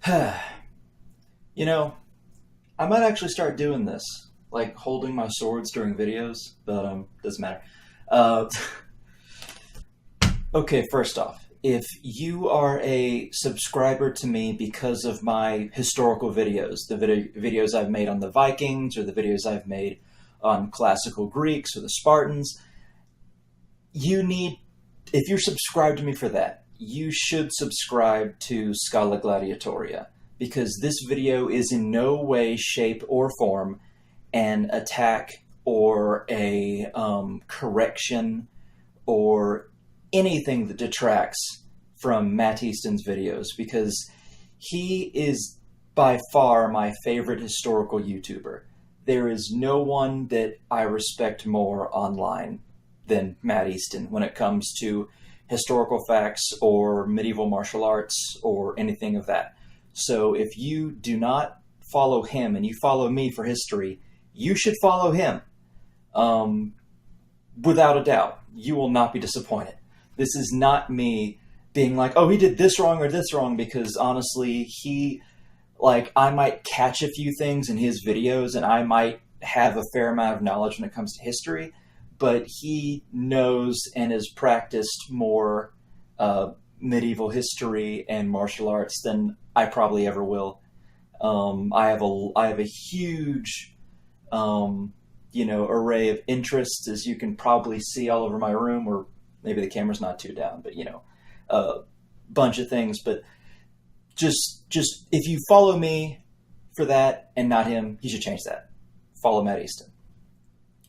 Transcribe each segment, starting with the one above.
You know, I might actually start doing this, like holding my swords during videos, but doesn't matter. Uh, okay, first off, if you are a subscriber to me because of my historical videos, the videos I've made on the Vikings or the videos I've made on classical Greeks or the Spartans, you need, if you're subscribed to me for that, you should subscribe to Scholagladiatoria because this video is in no way, shape, or form an attack or a correction or anything that detracts from Matt Easton's videos because he is by far my favorite historical YouTuber. There is no one that I respect more online than Matt Easton when it comes to historical facts or medieval martial arts or anything of that. So if you do not follow him and you follow me for history, you should follow him. Without a doubt, you will not be disappointed. This is not me being like, oh, he did this wrong or this wrong, because honestly, I might catch a few things in his videos and I might have a fair amount of knowledge when it comes to history, but he knows and has practiced more medieval history and martial arts than I probably ever will. I have a huge array of interests, as you can probably see all over my room, or maybe the camera's not too down, but a bunch of things. But just if you follow me for that and not him, you should change that. Follow Matt Easton.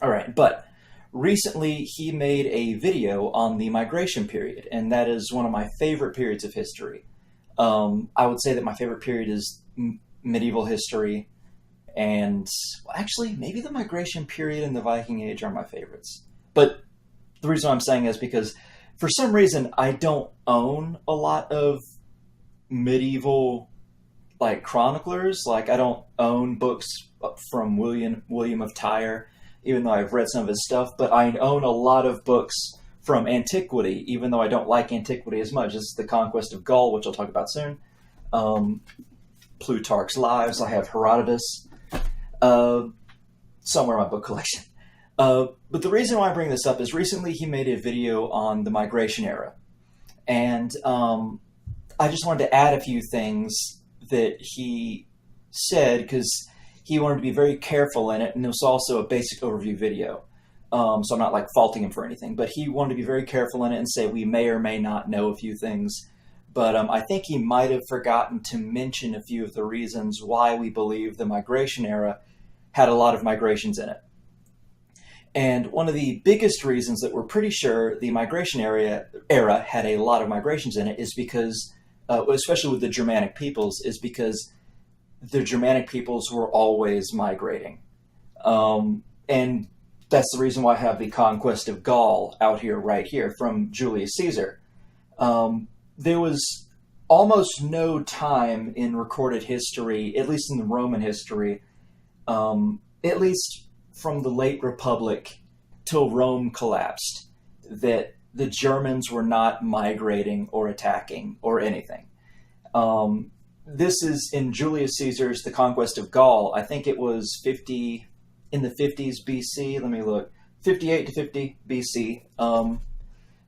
All right, but recently he made a video on the migration period, and that is one of my favorite periods of history. I would say that my favorite period is medieval history, and actually maybe the migration period and the Viking Age are my favorites. But the reason I'm saying is because for some reason I don't own a lot of medieval chroniclers. Like, I don't own books from William of Tyre, even though I've read some of his stuff, but I own a lot of books from antiquity, even though I don't like antiquity as much. This is The Conquest of Gaul, which I'll talk about soon. Plutarch's Lives. I have Herodotus somewhere in my book collection. But the reason why I bring this up is recently he made a video on the migration era. And I just wanted to add a few things that he said, because he wanted to be very careful in it, and it was also a basic overview video. So I'm not faulting him for anything, but he wanted to be very careful in it and say we may or may not know a few things. But I think he might have forgotten to mention a few of the reasons why we believe the migration era had a lot of migrations in it. And one of the biggest reasons that we're pretty sure the migration era had a lot of migrations in it is because, especially with the Germanic peoples, is because the Germanic peoples were always migrating. And that's the reason why I have the conquest of Gaul out here, right here, from Julius Caesar. There was almost no time in recorded history, at least in the Roman history, at least from the late Republic till Rome collapsed, that the Germans were not migrating or attacking or anything. This is in Julius Caesar's The Conquest of Gaul. I think it was in the 50s BC. Let me look. 58 to 50 BC.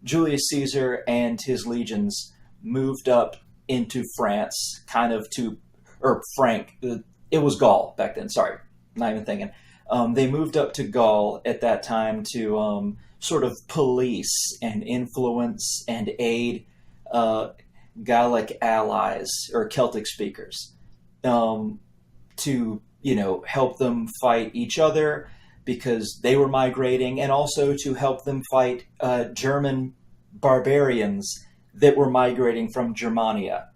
Julius Caesar and his legions moved up into France, it was Gaul back then, sorry, not even thinking. They moved up to Gaul at that time to sort of police and influence and aid Gallic allies or Celtic speakers to, help them fight each other because they were migrating, and also to help them fight German barbarians that were migrating from Germania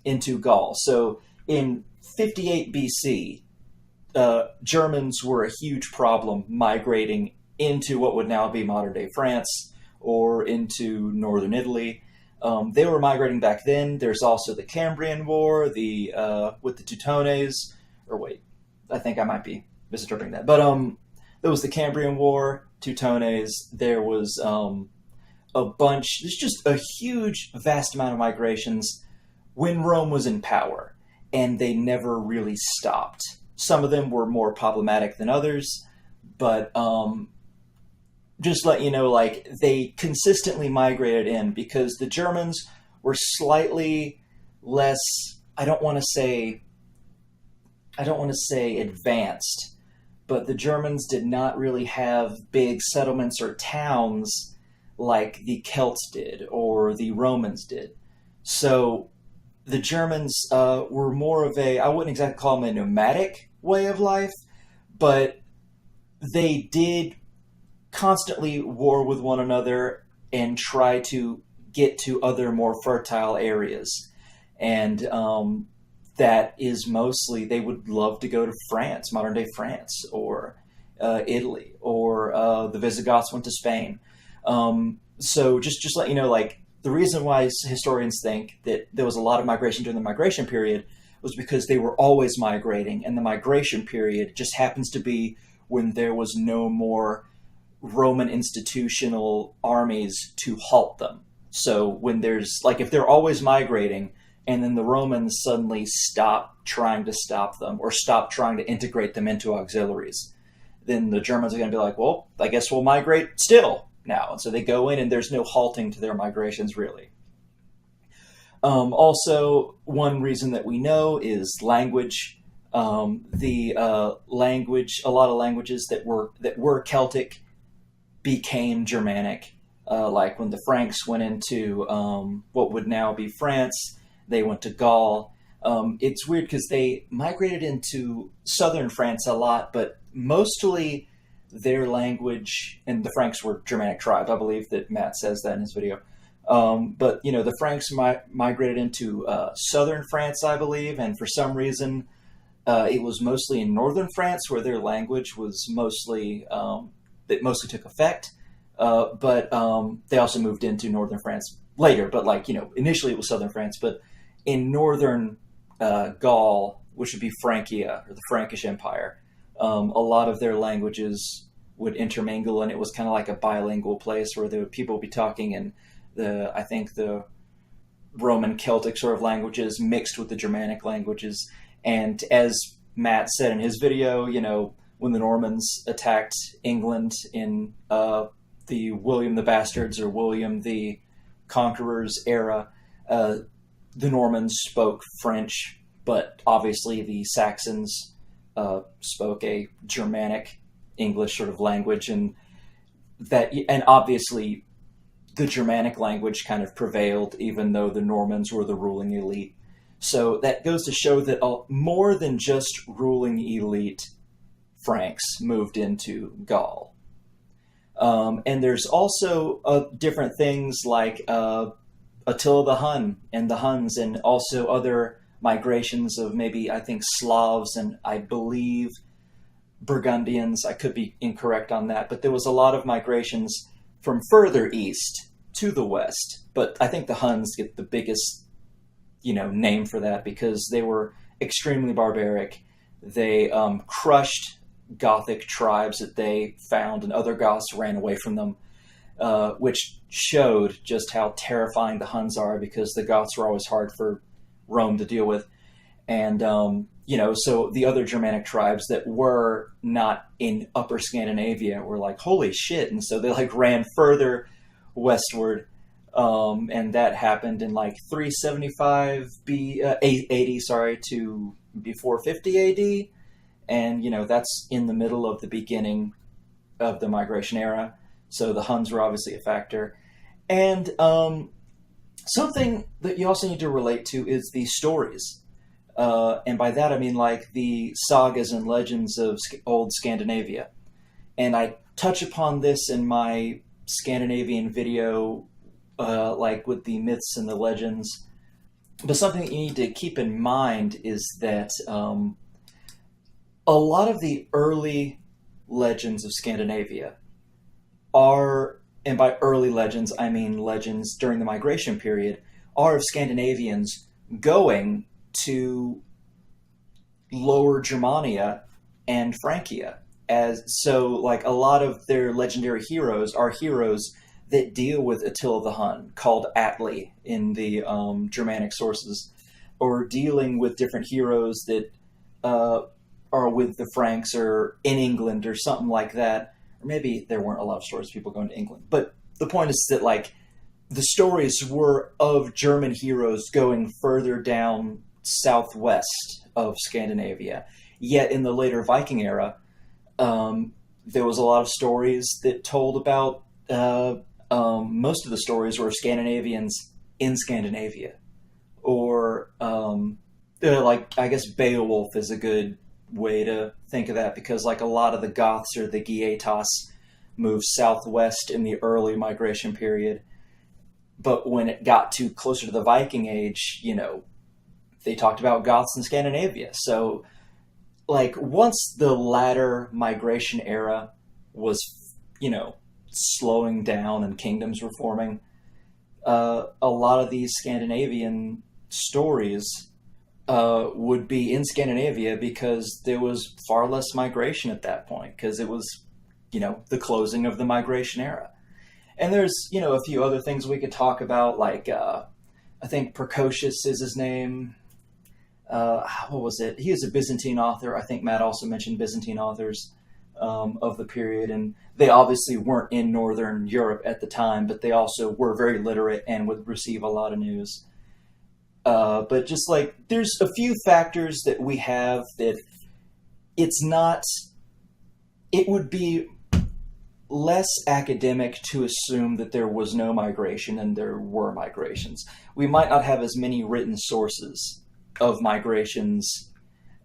into Gaul. So in 58 BC, Germans were a huge problem migrating into what would now be modern-day France or into northern Italy. They were migrating back then. There's also the Cambrian War, with the Teutones, or wait, I think I might be misinterpreting that. But there was the Cambrian War, Teutones. There was there's just a huge, vast amount of migrations when Rome was in power. and they never really stopped. Some of them were more problematic than others, but just let you know, like, they consistently migrated in because the Germans were slightly less, I don't want to say advanced, but the Germans did not really have big settlements or towns like the Celts did or the Romans did. So the Germans were more of a, I wouldn't exactly call them a nomadic way of life, but they did constantly war with one another and try to get to other more fertile areas. And that is mostly, they would love to go to France, modern day France, or Italy, or the Visigoths went to Spain. So just let you know, like, the reason why historians think that there was a lot of migration during the migration period was because they were always migrating, and the migration period just happens to be when there was no more Roman institutional armies to halt them. So when there's, like, if they're always migrating and then the Romans suddenly stop trying to stop them or stop trying to integrate them into auxiliaries, then the Germans are going to be like, well, I guess we'll migrate still now. And so they go in and there's no halting to their migrations, really. Also, one reason that we know is language. Language, a lot of languages that were Celtic became Germanic. Like when the Franks went into what would now be France, they went to Gaul. It's weird because they migrated into southern France a lot, but mostly their language, and the Franks were Germanic tribes. I believe that Matt says that in his video. But, you know, the Franks migrated into southern France, I believe, and for some reason it was mostly in northern France where their language was mostly, that mostly took effect. But they also moved into northern France later. But, like, you know, initially it was southern France. But in northern Gaul, which would be Francia, or the Frankish Empire, a lot of their languages would intermingle, and it was kind of like a bilingual place where people would be talking in I think the Roman Celtic sort of languages mixed with the Germanic languages. And as Matt said in his video, you know, when the Normans attacked England in the William the Bastards or William the Conqueror's era, the Normans spoke French, but obviously the Saxons spoke a Germanic English sort of language, and obviously the Germanic language kind of prevailed, even though the Normans were the ruling elite. So that goes to show that more than just ruling elite Franks moved into Gaul. And there's also different things like Attila the Hun and the Huns, and also other migrations of maybe, I think, Slavs and I believe Burgundians. I could be incorrect on that, but there was a lot of migrations from further east to the west. But I think the Huns get the biggest, you know, name for that because they were extremely barbaric. They crushed Gothic tribes that they found, and other Goths ran away from them, which showed just how terrifying the Huns are, because the Goths were always hard for Rome to deal with. And, you know, so the other Germanic tribes that were not in Upper Scandinavia were like, holy shit. And so they like ran further westward. And that happened in like 375 AD, to before 50 AD. And, you know, that's in the middle of the beginning of the migration era. So the Huns were obviously a factor. And something that you also need to relate to is the stories. And by that I mean like the sagas and legends of old Scandinavia. And I touch upon this in my Scandinavian video, like with the myths and the legends. But something that you need to keep in mind is that a lot of the early legends of Scandinavia are, and by early legends I mean legends during the migration period, are of Scandinavians going to Lower Germania and Francia. So like a lot of their legendary heroes are heroes that deal with Attila the Hun, called Atli in the Germanic sources. or dealing with different heroes that uh, are with the Franks or in England or something like that. Or maybe there weren't a lot of stories of people going to England. But the point is that like the stories were of German heroes going further down southwest of Scandinavia. Yet in the later Viking era, there was a lot of stories that told about most of the stories were Scandinavians in Scandinavia, or like I guess Beowulf is a good way to think of that because like a lot of the Goths or the Geatas moved southwest in the early migration period, but when it got too closer to the Viking Age, they talked about Goths in Scandinavia. So like once the latter migration era was, slowing down and kingdoms were forming, a lot of these Scandinavian stories would be in Scandinavia because there was far less migration at that point because it was, the closing of the migration era. And there's, a few other things we could talk about, like I think Precocious is his name. What was it? He was a Byzantine author. I think Matt also mentioned Byzantine authors of the period, and they obviously weren't in Northern Europe at the time, but they also were very literate and would receive a lot of news. But just like there's a few factors that we have that it's not, it would be less academic to assume that there was no migration and there were migrations. We might not have as many written sources of migrations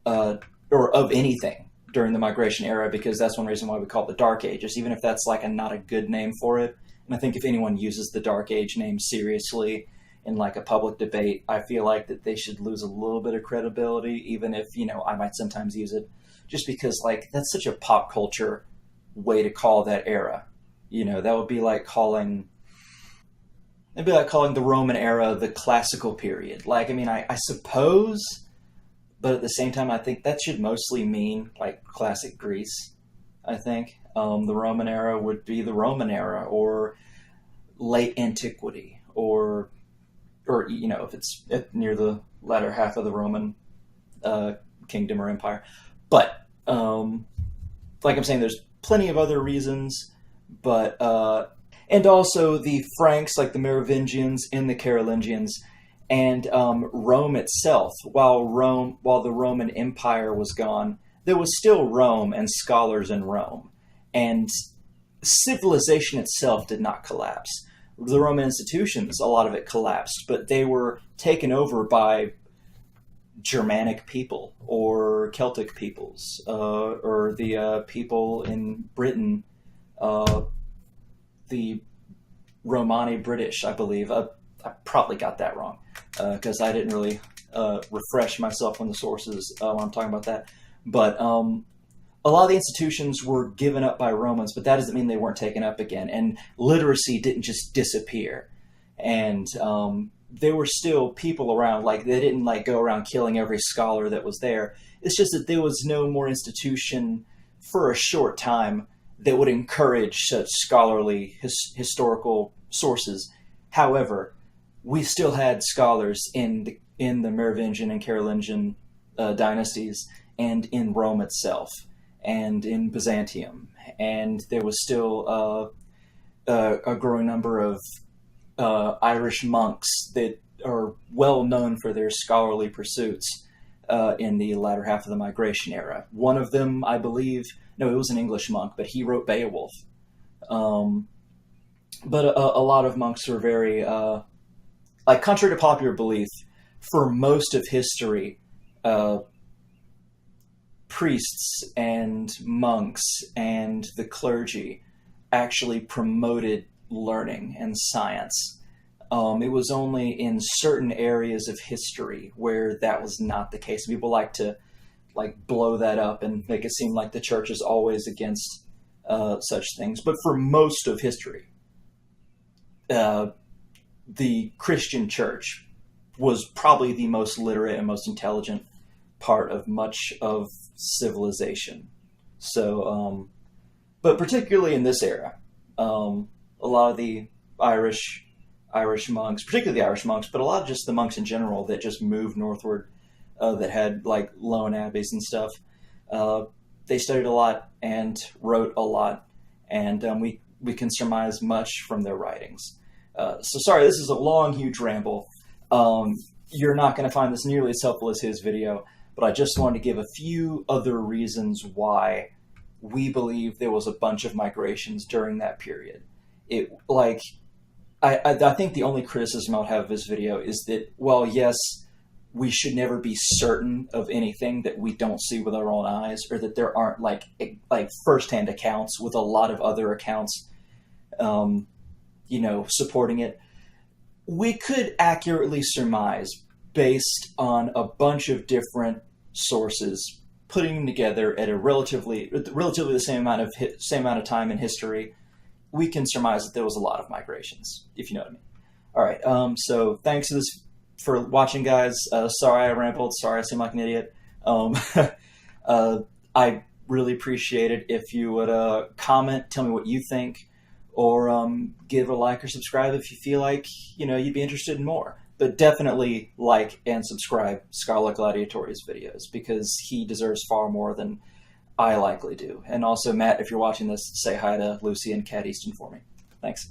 or of anything during the migration era because that's one reason why we call it the Dark Ages, even if that's like not a good name for it. And I think if anyone uses the Dark Age name seriously in like a public debate, I feel like that they should lose a little bit of credibility, even if, I might sometimes use it just because like that's such a pop culture way to call that era. That would be like calling it'd be like calling the Roman era the classical period. Like, I mean, I suppose, but at the same time, I think that should mostly mean like classic Greece. I think the Roman era would be the Roman era or late antiquity or if it's near the latter half of the Roman kingdom or empire. But like I'm saying, there's plenty of other reasons, but and also the Franks, like the Merovingians and the Carolingians, and Rome itself. While the Roman Empire was gone, there was still Rome and scholars in Rome, and civilization itself did not collapse. The Roman institutions, a lot of it collapsed, but they were taken over by Germanic people or Celtic peoples, or the people in Britain, the Romani British, I believe. I probably got that wrong because I didn't really refresh myself on the sources when I'm talking about that. But a lot of the institutions were given up by Romans, but that doesn't mean they weren't taken up again. And literacy didn't just disappear. And there were still people around. Like, they didn't like go around killing every scholar that was there. It's just that there was no more institution for a short time that would encourage such scholarly historical sources. However, we still had scholars in the Merovingian and Carolingian dynasties, and in Rome itself, and in Byzantium, and there was still a growing number of Irish monks that are well known for their scholarly pursuits in the latter half of the migration era. One of them, I believe, no, it was an English monk, but he wrote Beowulf. But a lot of monks are very, like, contrary to popular belief, for most of history, priests and monks and the clergy actually promoted learning and science. It was only in certain areas of history where that was not the case. People like to blow that up and make it seem like the church is always against such things. But for most of history, the Christian church was probably the most literate and most intelligent part of much of civilization. So, but particularly in this era, a lot of the Irish Irish monks, particularly the Irish monks, but a lot of just the monks in general that just moved northward, that had like lone abbeys and stuff. Uh, they studied a lot and wrote a lot, and we can surmise much from their writings. So sorry, this is a long, huge ramble. You're not going to find this nearly as helpful as his video, but I just wanted to give a few other reasons why we believe there was a bunch of migrations during that period. It like I think the only criticism I would have of this video is that, well, yes, we should never be certain of anything that we don't see with our own eyes, or that there aren't like firsthand accounts with a lot of other accounts, supporting it. We could accurately surmise based on a bunch of different sources putting them together at a relatively the same amount of time in history. We can surmise that there was a lot of migrations, if you know what I mean. All right. So thanks for watching, guys. Sorry I rambled. Sorry I seem like an idiot. I really appreciate it if you would comment, tell me what you think, or give a like or subscribe if you feel like you'd be interested in more. But definitely like and subscribe Scholagladiatoria's videos, because he deserves far more than I likely do. And also, Matt, if you're watching this, say hi to Lucy and Cat Easton for me. Thanks.